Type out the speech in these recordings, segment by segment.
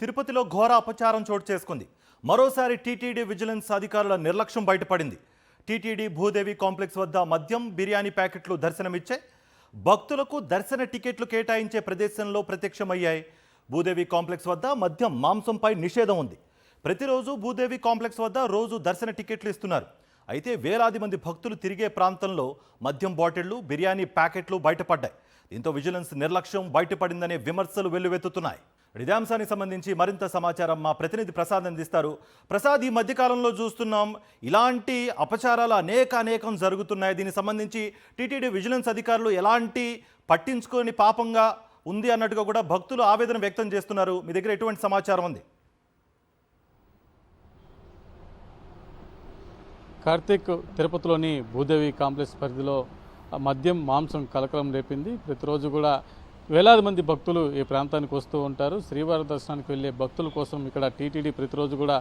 తిరుపతిలో ఘోర అపచారం చోటు చేసుకుంది. మరోసారి టీటీడీ విజిలెన్స్ అధికారుల నిర్లక్ష్యం బయటపడింది. టీటీడీ భూదేవి కాంప్లెక్స్ వద్ద మద్యం బిర్యానీ ప్యాకెట్లు దర్శనమిచ్చే భక్తులకు దర్శన టికెట్లు కేటాయించే ప్రదేశంలో ప్రత్యక్షమయ్యాయి. భూదేవి కాంప్లెక్స్ వద్ద మద్యం మాంసంపై నిషేధం ఉంది. ప్రతిరోజు భూదేవి కాంప్లెక్స్ వద్ద రోజు దర్శన టికెట్లు ఇస్తున్నారు. అయితే వేలాది మంది భక్తులు తిరిగే ప్రాంతంలో మద్యం బాటిళ్లు బిర్యానీ ప్యాకెట్లు బయటపడ్డాయి. దీంతో విజిలెన్స్ నిర్లక్ష్యం బయటపడిందనే విమర్శలు వెల్లువెత్తుతున్నాయి. ఇదే అంశానికి సంబంధించి మరింత సమాచారం మా ప్రతినిధి ప్రసాద్ అందిస్తారు. ప్రసాద్, ఈ మధ్యకాలంలో చూస్తున్నాం ఇలాంటి అపచారాలు అనేకం జరుగుతున్నాయి. దీనికి సంబంధించి టీటీడీ విజిలెన్స్ అధికారులు ఎలాంటి పట్టించుకొని పాపంగా ఉంది అన్నట్టుగా కూడా భక్తులు ఆవేదన వ్యక్తం చేస్తున్నారు. మీ దగ్గర ఎటువంటి సమాచారం ఉంది? కార్తీక్, తిరుపతిలోని భూదేవి కాంప్లెక్స్ పరిధిలో మద్యం మాంసం కలకలం రేపింది. ప్రతిరోజు కూడా వేలాది మంది భక్తులు ఈ ప్రాంతానికి వస్తూ ఉంటారు. శ్రీవారి దర్శనానికి వెళ్ళే భక్తుల కోసం ఇక్కడ టీటీడీ ప్రతిరోజు కూడా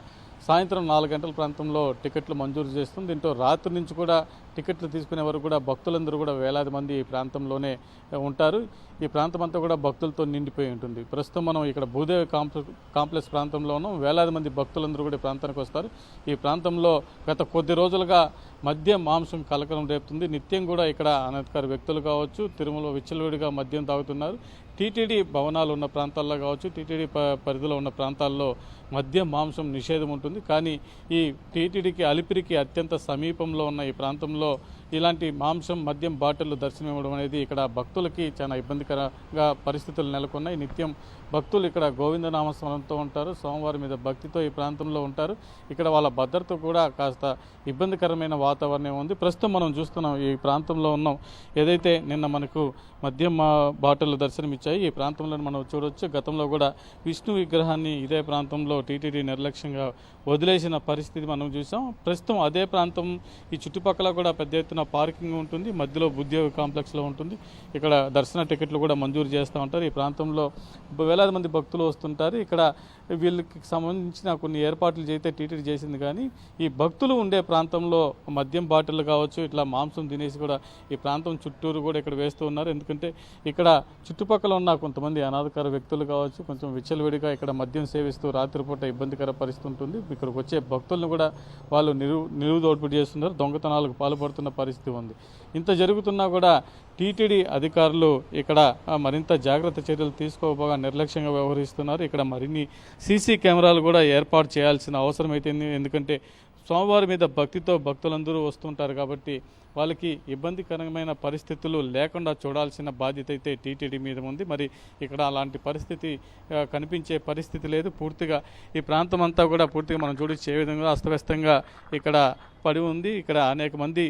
సాయంత్రం 4 గంటల ప్రాంతంలో టికెట్లు మంజూరు చేస్తుంది. దీంతో రాత్రి నుంచి కూడా టికెట్లు తీసుకునే వరకు కూడా భక్తులందరూ కూడా వేలాది మంది ఈ ప్రాంతంలోనే ఉంటారు. ఈ ప్రాంతం అంతా కూడా భక్తులతో నిండిపోయి ఉంటుంది. ప్రస్తుతం మనం ఇక్కడ భూదేవి కాంప్లెక్స్ ప్రాంతంలో ఉన్నాం. వేలాది మంది భక్తులందరూ కూడా ఈ ప్రాంతానికి వస్తారు. ఈ ప్రాంతంలో గత కొద్ది రోజులుగా మద్యం మాంసం కలకలం రేపుతుంది. నిత్యం కూడా ఇక్కడ అనధికార వ్యక్తులు కావచ్చు, తిరుమల విచ్చలవిడిగా మద్యం తాగుతున్నారు. టీటీడీ భవనాలు ఉన్న ప్రాంతాల్లో కావచ్చు, టీటీడీ పరిధిలో ఉన్న ప్రాంతాల్లో మద్యం మాంసం నిషేధం ఉంటుంది. కానీ ఈ టీటీడీకి అలిపిరికి అత్యంత సమీపంలో ఉన్న ఈ ప్రాంతంలో ఇలాంటి మాంసం మద్యం బాటిళ్లు దర్శనం ఇవ్వడం అనేది ఇక్కడ భక్తులకి చాలా ఇబ్బందికరంగా పరిస్థితులు నెలకొన్నాయి. నిత్యం భక్తులు ఇక్కడ గోవిందనామస్మరణతో ఉంటారు. సోమవారం మీద భక్తితో ఈ ప్రాంతంలో ఉంటారు. ఇక్కడ వాళ్ళ భద్రత కూడా కాస్త ఇబ్బందికరమైన వాతావరణం ఉంది. ప్రస్తుతం మనం చూస్తున్నాం ఈ ప్రాంతంలో ఉన్నాం. ఏదైతే నిన్న మనకు మద్యం బాటిళ్లు దర్శనం ఇచ్చాయి ఈ ప్రాంతంలో మనం చూడవచ్చు. గతంలో కూడా విష్ణు విగ్రహాన్ని ఇదే ప్రాంతంలో టీటీడీ నిర్లక్ష్యంగా వదిలేసిన పరిస్థితి మనం చూసాం. ప్రస్తుతం అదే ప్రాంతం ఈ చుట్టుపక్కల కూడా పెద్ద ఎత్తున పార్కింగ్ ఉంటుంది. మధ్యలో భూదేవి కాంప్లెక్స్లో ఉంటుంది. ఇక్కడ దర్శన టికెట్లు కూడా మంజూరు చేస్తూ ఉంటారు. ఈ ప్రాంతంలో వేలాది మంది భక్తులు వస్తుంటారు. ఇక్కడ వీళ్ళకి సంబంధించిన కొన్ని ఏర్పాట్లు చేస్తే టీటీడీ చేసింది. కానీ ఈ భక్తులు ఉండే ప్రాంతంలో మద్యం బాటిల్ కావచ్చు, ఇట్లా మాంసం తినేసి కూడా ఈ ప్రాంతం చుట్టూరు కూడా ఇక్కడ వేస్తూ ఉన్నారు. ఎందుకంటే ఇక్కడ చుట్టుపక్కల ఉన్న కొంతమంది అనాథకర వ్యక్తులు కావచ్చు, కొంచెం విచ్చలవిడిగా ఇక్కడ మద్యం సేవిస్తూ రాత్రిపూట ఇబ్బందికర పరిస్థితి ఉంటుంది. ఇక్కడికి వచ్చే భక్తులను కూడా వాళ్ళు నిలువు దోపిడీ చేస్తున్నారు, దొంగతనాలకు పాల్పడుతున్న పరిస్థితి ఉంది. ఇంత జరుగుతున్నా కూడా టీటీడీ అధికారులు ఇక్కడ మరింత జాగ్రత్త చర్యలు తీసుకోకపోగా నిర్లక్ష్యంగా వ్యవహరిస్తున్నారు. ఇక్కడ మరిన్ని సీసీ కెమెరాలు కూడా ఏర్పాటు చేయాల్సిన అవసరం అయితే, ఎందుకంటే సోమవారం మీద భక్తితో భక్తులందరూ వస్తుంటారు కాబట్టి వాళ్ళకి ఇబ్బందికరమైన పరిస్థితులు లేకుండా చూడాల్సిన బాధ్యత అయితే టీటీడీ మీద ఉంది. మరి ఇక్కడ అలాంటి పరిస్థితి కనిపించే పరిస్థితి లేదు. పూర్తిగా ఈ ప్రాంతం అంతా కూడా పూర్తిగా మనం చూడొచ్చు ఏ విధంగా అస్తవ్యస్తంగా ఇక్కడ పడి ఉంది. ఇక్కడ అనేక మంది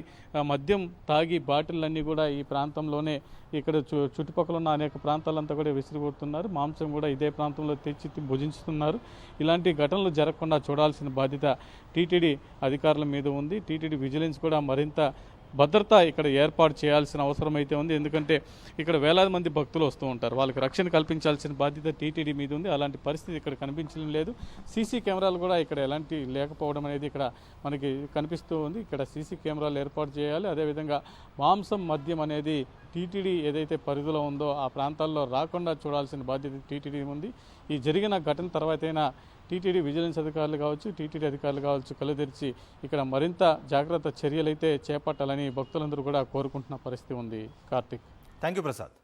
మద్యం తాగి బాటిళ్ళన్నీ కూడా ఈ ప్రాంతంలోనే ఇక్కడ చుట్టుపక్కల ఉన్న అనేక ప్రాంతాలంతా కూడా విసిరికొడుతున్నారు. మాంసం కూడా ఇదే ప్రాంతంలో తెచ్చి భుజిస్తున్నారు. ఇలాంటి ఘటనలు జరగకుండా చూడాల్సిన బాధ్యత టీటీడీ అధికారుల మీద ఉంది. టీటీడీ విజిలెన్స్ కూడా మరింత భద్రత ఇక్కడ ఏర్పాటు చేయాల్సిన అవసరం అయితే ఉంది. ఎందుకంటే ఇక్కడ వేలాది మంది భక్తులు వస్తూ ఉంటారు. వాళ్ళకి రక్షణ కల్పించాల్సిన బాధ్యత టీటీడీ మీద ఉంది. అలాంటి పరిస్థితి ఇక్కడ కనిపించడం లేదు. సీసీ కెమెరాలు కూడా ఇక్కడ ఎలాంటి లేకపోవడం అనేది ఇక్కడ మనకి కనిపిస్తూ ఉంది. ఇక్కడ సీసీ కెమెరాలు ఏర్పాటు చేయాలి. అదేవిధంగా మాంసం మద్యం అనేది టీటీడీ ఏదైతే పరిధిలో ఉందో ఆ ప్రాంతాల్లో రాకుండా చూడాల్సిన బాధ్యత టీటీడీ ఉంది. ఈ జరిగిన ఘటన తర్వాతైనా టీటీడీ విజిలెన్స్ అధికారులు కావచ్చు, టీటీడీ అధికారులు కావచ్చు కళ్ళు తెరిచి ఇక్కడ మరింత జాగ్రత్త చర్యలైతే చేపట్టాలని భక్తులందరూ కూడా కోరుకుంటున్న పరిస్థితి ఉంది. Karthik, thank you Prasad.